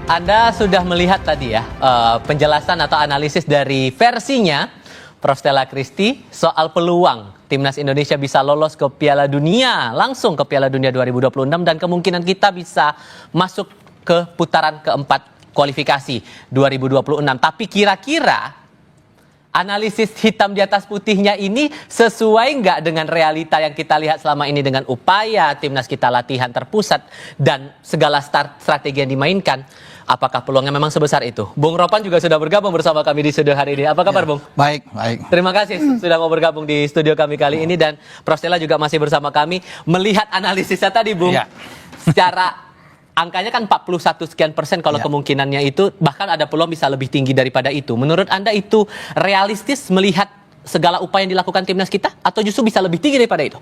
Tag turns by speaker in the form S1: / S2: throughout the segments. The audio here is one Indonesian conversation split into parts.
S1: Anda sudah melihat tadi ya penjelasan atau analisis dari versinya Prof. Stella Christy soal peluang Timnas Indonesia bisa lolos ke Piala Dunia, langsung ke Piala Dunia 2026 dan kemungkinan kita bisa masuk ke putaran keempat kualifikasi 2026. Tapi kira-kira analisis hitam di atas putihnya ini sesuai nggak dengan realita yang kita lihat selama ini dengan upaya timnas kita latihan terpusat dan segala strategi yang dimainkan? Apakah peluangnya memang sebesar itu? Bung Ropan juga sudah bergabung bersama kami di studio hari ini. Apa kabar, Bung?
S2: Baik, baik.
S1: Terima kasih sudah mau bergabung di studio kami kali ini, dan Prof. Stella juga masih bersama kami. Melihat analisisnya tadi, Bung, secara angkanya kan 41 sekian persen kalau kemungkinannya itu, bahkan ada peluang bisa lebih tinggi daripada itu. Menurut Anda itu realistis melihat segala upaya yang dilakukan timnas kita, atau justru bisa lebih tinggi daripada itu?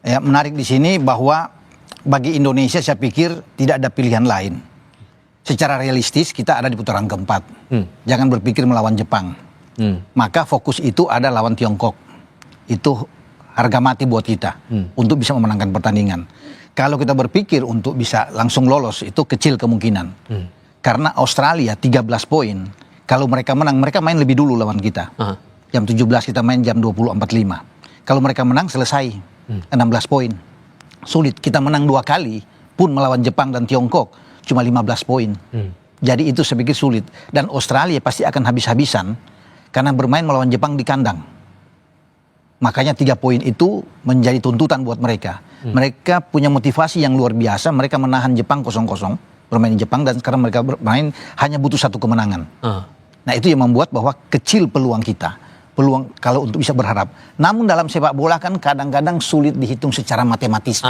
S2: Ya, menarik di sini bahwa bagi Indonesia saya pikir tidak ada pilihan lain. Secara realistis kita ada di putaran keempat. Jangan berpikir melawan Jepang. Maka fokus itu ada lawan Tiongkok. Itu harga mati buat kita untuk bisa memenangkan pertandingan. Kalau kita berpikir untuk bisa langsung lolos, itu kecil kemungkinan. Karena Australia 13 poin. Kalau mereka menang, mereka main lebih dulu lawan kita. Jam 17 kita main jam 20.45. Kalau mereka menang selesai 16 poin. Sulit, kita menang 2 kali pun melawan Jepang dan Tiongkok cuma 15 poin. Jadi itu saya pikir sulit. Dan Australia pasti akan habis-habisan karena bermain melawan Jepang di kandang. Makanya 3 poin itu menjadi tuntutan buat mereka. Mereka punya motivasi yang luar biasa. Mereka menahan Jepang 0-0, bermain di Jepang, dan sekarang mereka bermain hanya butuh 1 kemenangan. Nah itu yang membuat bahwa kecil peluang kita. Peluang kalau untuk bisa berharap. Namun dalam sepak bola kan kadang-kadang sulit dihitung secara matematis.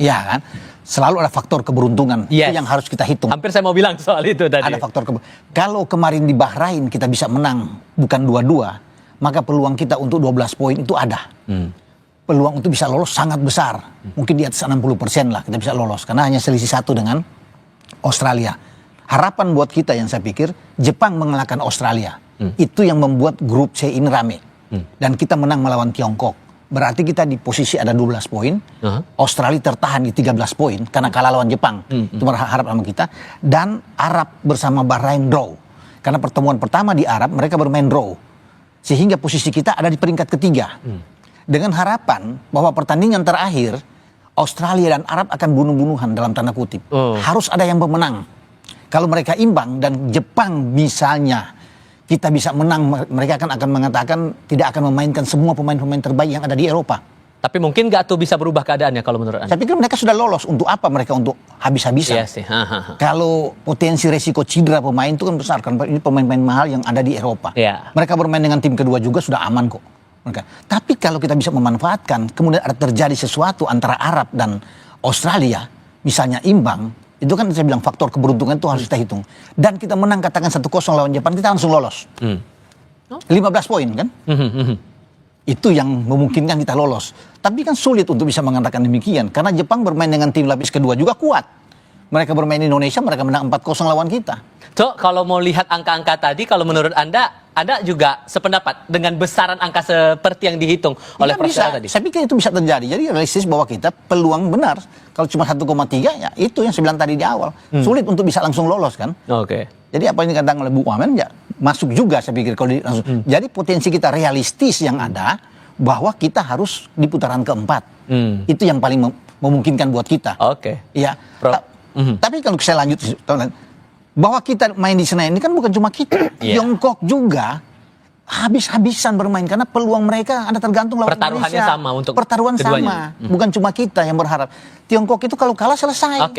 S2: Iya kan? Selalu ada faktor keberuntungan. Itu yang harus kita hitung.
S1: Hampir saya mau bilang soal itu tadi.
S2: Ada faktor kalau kemarin di Bahrain kita bisa menang bukan 2-2, maka peluang kita untuk 12 poin itu ada. Peluang untuk bisa lolos sangat besar. Mungkin di atas 60% lah kita bisa lolos. Karena hanya selisih 1 dengan Australia. Harapan buat kita yang saya pikir, Jepang mengalahkan Australia. Itu yang membuat grup C ini rame. Dan kita menang melawan Tiongkok. Berarti kita di posisi ada 12 poin. Australia tertahan di 13 poin karena kalah lawan Jepang. Itu berharap sama kita. Dan Arab bersama Bahrain draw. Karena pertemuan pertama di Arab mereka bermain draw. Sehingga posisi kita ada di peringkat ketiga. Dengan harapan bahwa pertandingan terakhir Australia dan Arab akan bunuh-bunuhan dalam tanda kutip. Harus ada yang pemenang. Kalau mereka imbang dan Jepang misalnya kita bisa menang, mereka akan mengatakan tidak akan memainkan semua pemain-pemain terbaik yang ada di Eropa.
S1: Tapi mungkin nggak tuh bisa berubah keadaannya kalau menurut Anda?
S2: Saya pikir mereka sudah lolos. Untuk apa mereka untuk habis-habisan?
S1: Iya sih.
S2: Kalau potensi resiko cedera pemain itu kan besar. Kan ini pemain-pemain mahal yang ada di Eropa. Mereka bermain dengan tim kedua juga sudah aman kok. Tapi kalau kita bisa memanfaatkan, kemudian ada terjadi sesuatu antara Arab dan Australia, misalnya imbang, itu kan saya bilang faktor keberuntungan itu harus kita hitung. Dan kita menang katakan 1-0 lawan Jepang, kita langsung lolos. 15 poin kan? Itu yang memungkinkan kita lolos. Tapi kan sulit untuk bisa mengatakan demikian. Karena Jepang bermain dengan tim lapis kedua juga kuat. Mereka bermain di Indonesia, mereka menang 4-0 lawan kita.
S1: So, kalau mau lihat angka-angka tadi, kalau menurut Anda juga sependapat dengan besaran angka seperti yang dihitung oleh Prof. Stella tadi?
S2: Saya pikir itu bisa terjadi. Jadi realistis bahwa kita peluang benar. Kalau cuma 1,3 ya itu yang saya bilang tadi di awal. Sulit untuk bisa langsung lolos kan. Jadi apa yang dikatakan oleh Bu Wamen ya masuk juga saya pikir kalau langsung. Jadi potensi kita realistis yang ada bahwa kita harus di putaran keempat. Itu yang paling memungkinkan buat kita. Ya. Tapi kalau saya lanjut bahwa kita main di Senayan ini kan bukan cuma kita. Tiongkok juga habis-habisan bermain karena peluang mereka ada tergantung lawan
S1: Pertaruhannya
S2: Indonesia.
S1: sama untuk
S2: Pertaruhan
S1: keduanya.
S2: sama. Bukan cuma kita yang berharap. Tiongkok itu kalau kalah selesai.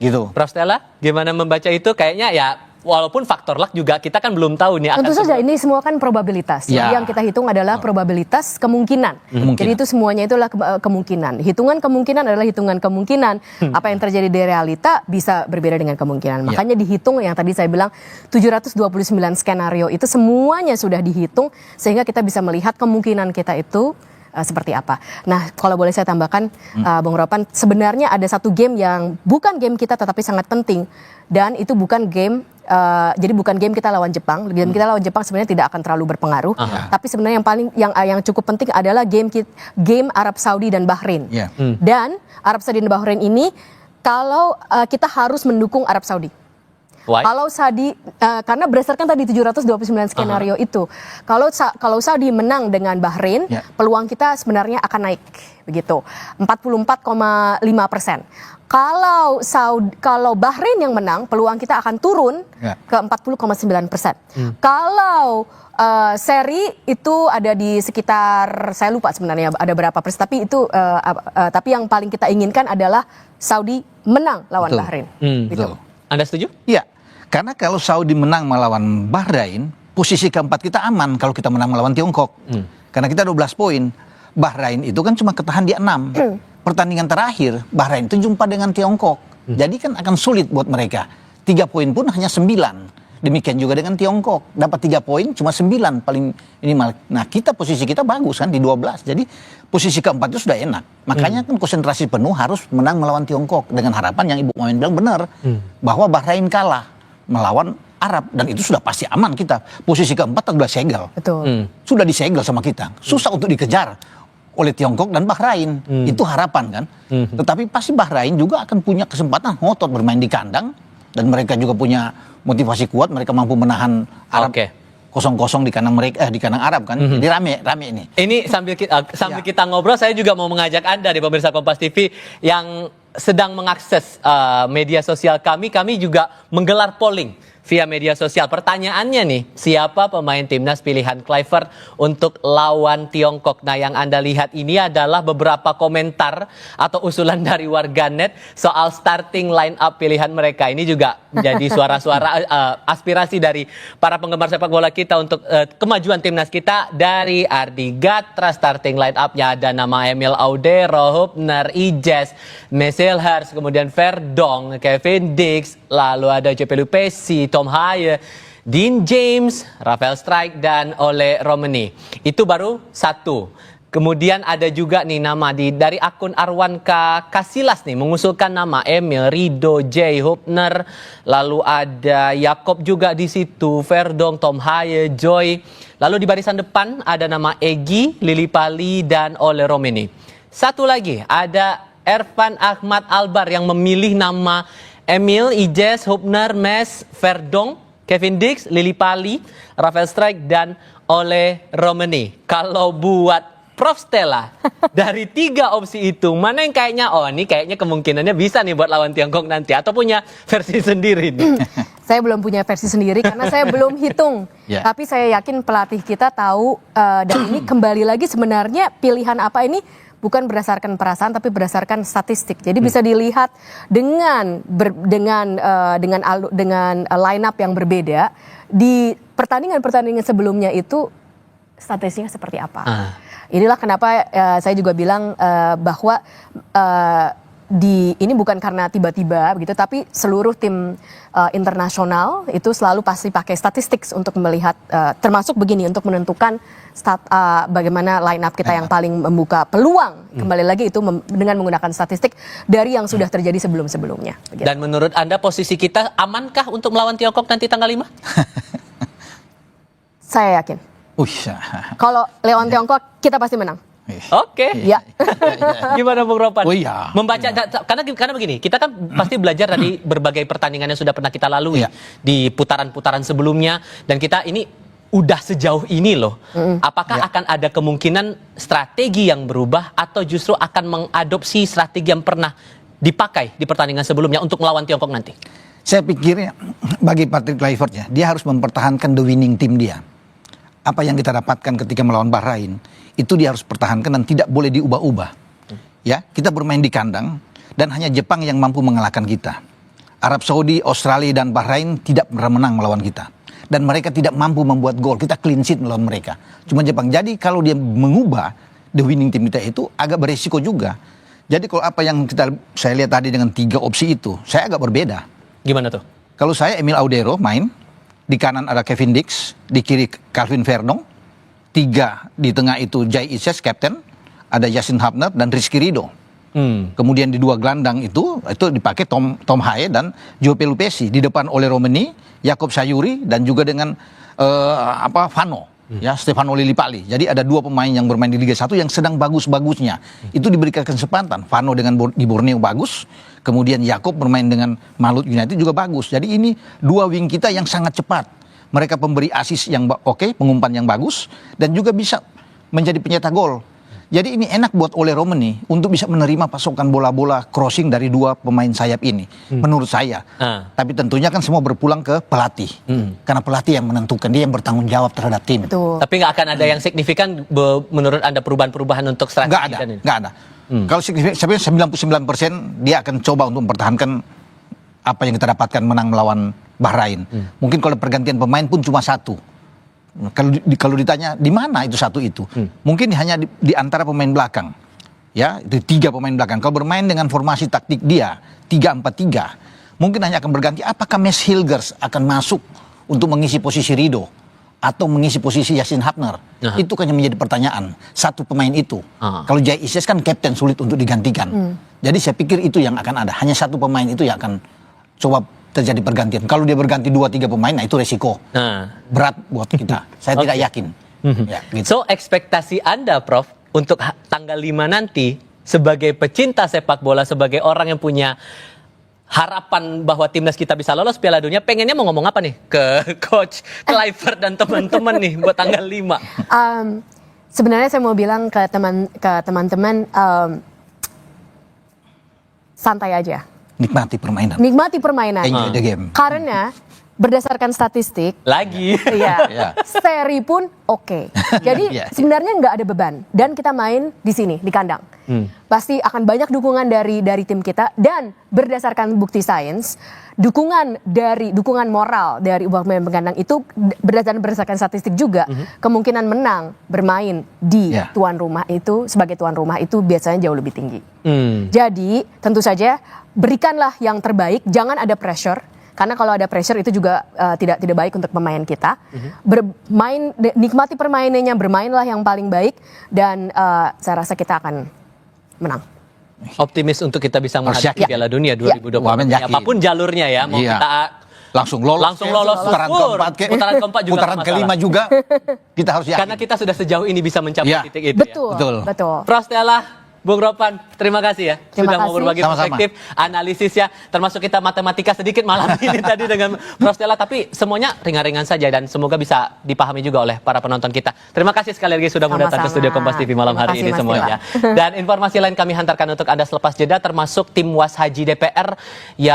S2: Gitu.
S1: Prof. Stella, gimana membaca itu? Kayaknya ya walaupun faktor luck juga kita kan belum tahu nih.
S3: Tentu saja ini semua kan probabilitas. Yang kita hitung adalah probabilitas kemungkinan. Jadi itu semuanya itulah kemungkinan. Hitungan kemungkinan adalah hitungan kemungkinan. Apa yang terjadi di realita bisa berbeda dengan kemungkinan. Makanya dihitung yang tadi saya bilang 729 skenario itu semuanya sudah dihitung sehingga kita bisa melihat kemungkinan kita itu seperti apa. Nah, kalau boleh saya tambahkan, Bung Ropan, sebenarnya ada satu game yang bukan game kita tetapi sangat penting. Dan itu bukan game, jadi bukan game kita lawan Jepang. Game kita lawan Jepang sebenarnya tidak akan terlalu berpengaruh. Tapi sebenarnya yang cukup penting adalah game Arab Saudi dan Bahrain. Dan Arab Saudi dan Bahrain ini, kalau kita harus mendukung Arab Saudi.
S1: Why?
S3: Kalau Saudi, karena berdasarkan tadi 729 skenario itu, kalau Saudi menang dengan Bahrain, peluang kita sebenarnya akan naik, begitu, 44,5%. Kalau Bahrain yang menang, peluang kita akan turun ke 40,9%. Kalau seri itu ada di sekitar, saya lupa sebenarnya ada berapa persen, tapi itu tapi yang paling kita inginkan adalah Saudi menang lawan Bahrain. Gitu.
S1: Anda setuju?
S2: Iya, karena kalau Saudi menang melawan Bahrain, posisi keempat kita aman kalau kita menang melawan Tiongkok. Karena kita 12 poin. Bahrain itu kan cuma ketahan di 6. Pertandingan terakhir, Bahrain itu jumpa dengan Tiongkok. Jadi kan akan sulit buat mereka. 3 poin pun hanya 9. Demikian juga dengan Tiongkok. Dapat 3 poin cuma 9 paling minimal. Nah posisi kita bagus kan di 12. Jadi posisi keempat itu sudah enak. Makanya kan konsentrasi penuh harus menang melawan Tiongkok. Dengan harapan yang Ibu Mamen bilang benar. Bahwa Bahrain kalah melawan Arab. Dan itu sudah pasti aman kita. Posisi keempat sudah segel.
S3: Betul.
S2: Sudah disegel sama kita. Susah untuk dikejar oleh Tiongkok dan Bahrain. Itu harapan kan. Tetapi pasti Bahrain juga akan punya kesempatan ngotot bermain di kandang. Dan mereka juga punya motivasi kuat. Mereka mampu menahan Arab kosong-kosong di kandang mereka, di kandang Arab kan. Jadi rame ini.
S1: Ini sambil kita ngobrol, saya juga mau mengajak Anda di pemirsa Kompas TV yang sedang mengakses media sosial kami juga menggelar polling via media sosial. Pertanyaannya nih, siapa pemain timnas pilihan Kluivert untuk lawan Tiongkok? Nah, yang Anda lihat ini adalah beberapa komentar atau usulan dari warganet soal starting line up pilihan mereka. Ini juga menjadi suara-suara aspirasi dari para penggemar sepak bola kita untuk kemajuan timnas kita. Dari Ardi Gatra, starting line up-nya ada nama Emil Audero, Hubner, Ijes, Meselhers, kemudian Verdong, Kevin Dix, lalu ada JP Lupesi, Tom Haye, Dean James, Rafael Strijk, dan Ole Romani. Itu baru satu. Kemudian ada juga nih nama dari akun Arwanka Kasilas nih mengusulkan nama Emil, Rido, J, Hubner, lalu ada Yakob juga di situ, Verdong, Tom Haye, Joy. Lalu di barisan depan ada nama Egi, Lili Pali, dan Ole Romani. Satu lagi ada Ervan Ahmad Albar yang memilih nama Emil, Ijes, Hubner, Mes, Verdong, Kevin Dix, Lili Pali, Rafael Strijk, dan Ole Romani. Kalau buat Prof Stella, dari 3 opsi itu, mana yang kayaknya, ini kayaknya kemungkinannya bisa nih buat lawan Tiongkok nanti, atau punya versi sendiri nih?
S3: Saya belum punya versi sendiri karena saya belum hitung. Tapi saya yakin pelatih kita tahu, dan ini kembali lagi sebenarnya pilihan apa ini bukan berdasarkan perasaan tapi berdasarkan statistik. Jadi bisa dilihat dengan line up yang berbeda di pertandingan sebelumnya itu statistiknya seperti apa. Inilah kenapa saya juga bilang bahwa ini bukan karena tiba-tiba begitu, tapi seluruh tim internasional itu selalu pasti pakai statistik untuk melihat, termasuk begini untuk menentukan bagaimana line up kita yang paling membuka peluang. Kembali lagi itu dengan menggunakan statistik dari yang sudah terjadi sebelum-sebelumnya. Begitu.
S1: Dan menurut Anda posisi kita amankah untuk melawan Tiongkok nanti tanggal 5?
S3: Saya yakin. Kalau lawan Tiongkok kita pasti menang.
S1: Oke.
S3: Ya.
S1: Gimana Bung Ropan?
S2: Membaca
S1: karena begini, kita kan pasti belajar dari berbagai pertandingan yang sudah pernah kita lalui di putaran-putaran sebelumnya, dan kita ini udah sejauh ini loh. Apakah akan ada kemungkinan strategi yang berubah atau justru akan mengadopsi strategi yang pernah dipakai di pertandingan sebelumnya untuk melawan Tiongkok nanti?
S2: Saya pikir bagi Patrick Kluivert dia harus mempertahankan the winning team dia. Apa yang kita dapatkan ketika melawan Bahrain itu dia harus pertahankan dan tidak boleh diubah-ubah. Ya, kita bermain di kandang dan hanya Jepang yang mampu mengalahkan kita. Arab Saudi, Australia, dan Bahrain tidak pernah menang melawan kita. Dan mereka tidak mampu membuat gol. Kita clean sheet melawan mereka. Cuma Jepang. Jadi kalau dia mengubah the winning team kita itu agak beresiko juga. Jadi kalau apa yang saya lihat tadi dengan 3 opsi itu, saya agak berbeda.
S1: Gimana tuh?
S2: Kalau saya Emil Audero main, di kanan ada Kevin Dix, di kiri Calvin Verdong, 3 di tengah itu Jai Ises, kapten, ada Yasin Hubner dan Rizky Ridho. Kemudian di 2 gelandang itu dipakai Tom Haye dan Joe Lupesi. Di depan Ole Romani, Yakob Sayuri, dan juga dengan Vano. ya Stefano Lillipali. Jadi ada 2 pemain yang bermain di Liga 1 yang sedang bagus-bagusnya. Itu diberikan kesempatan. Vano dengan di Borneo bagus, kemudian Yakob bermain dengan Malut United juga bagus. Jadi ini 2 wing kita yang sangat cepat. Mereka pemberi asis yang oke, pengumpan yang bagus, dan juga bisa menjadi pencetak gol. Jadi ini enak buat Ole Romani untuk bisa menerima pasokan bola-bola crossing dari 2 pemain sayap ini, menurut saya. Tapi tentunya kan semua berpulang ke pelatih, karena pelatih yang menentukan, dia yang bertanggung jawab terhadap tim.
S3: Betul.
S1: Tapi nggak akan ada yang signifikan menurut Anda perubahan-perubahan untuk strategi?
S2: Nggak ada. Kalau signifikan 99% dia akan coba untuk mempertahankan apa yang kita dapatkan menang melawan Bahrain. Mungkin kalau pergantian pemain pun cuma 1. Kalau ditanya di mana itu 1 itu, mungkin hanya di antara pemain belakang, ya itu 3 pemain belakang. Kalau bermain dengan formasi taktik dia 3-4-3, mungkin hanya akan berganti. Apakah Mes Hilgers akan masuk untuk mengisi posisi Rido atau mengisi posisi Yasin Hapner? Itu kan yang menjadi pertanyaan. 1 pemain itu. Kalau Jai Isis kan kapten, sulit untuk digantikan. Jadi saya pikir itu yang akan ada. Hanya 1 pemain itu yang akan coba terjadi pergantian. Kalau dia berganti 2-3 pemain, nah itu resiko. Berat buat kita. Saya tidak yakin. Ya, gitu.
S1: So, ekspektasi Anda, Prof, untuk tanggal 5 nanti, sebagai pecinta sepak bola, sebagai orang yang punya harapan bahwa timnas kita bisa lolos Piala Dunia, pengennya mau ngomong apa nih ke Coach Kluivert dan teman-teman nih buat tanggal 5?
S3: Sebenarnya saya mau bilang ke teman-teman, santai aja.
S2: Nikmati permainan.
S3: Nikmati permainan.
S2: Enjoy the game.
S3: Karena berdasarkan statistik,
S1: Lagi.
S3: ya, seri pun oke. Jadi sebenarnya nggak ada beban. Dan kita main di sini, di kandang. Pasti akan banyak dukungan dari tim kita. Dan berdasarkan bukti sains, dukungan moral dari pemain pengkandang itu berdasarkan statistik juga, kemungkinan menang bermain di tuan rumah itu, sebagai tuan rumah itu biasanya jauh lebih tinggi. Jadi tentu saja berikanlah yang terbaik, jangan ada pressure. Karena kalau ada pressure itu juga tidak baik untuk pemain kita. Nikmati permainannya, bermainlah yang paling baik, dan saya rasa kita akan menang.
S1: Optimis untuk kita bisa menghadapi Piala Dunia 2024. Apapun jalurnya ya, mau kita
S2: langsung lolos putaran keempat, juga putaran kelima juga kita harus yakin.
S1: Karena kita sudah sejauh ini bisa mencapai titik itu.
S3: Betul.
S1: Prof Stella, Bung Ropan, terima kasih ya sudah mau berbagi perspektif, analisisnya, termasuk kita matematika sedikit malam ini tadi dengan Prof Stella, tapi semuanya ringan-ringan saja dan semoga bisa dipahami juga oleh para penonton kita. Terima kasih sekali lagi sudah mau datang ke studio Kompas TV malam hari ini semuanya. Dan informasi lain kami hantarkan untuk Anda selepas jeda, termasuk tim Was Haji DPR yang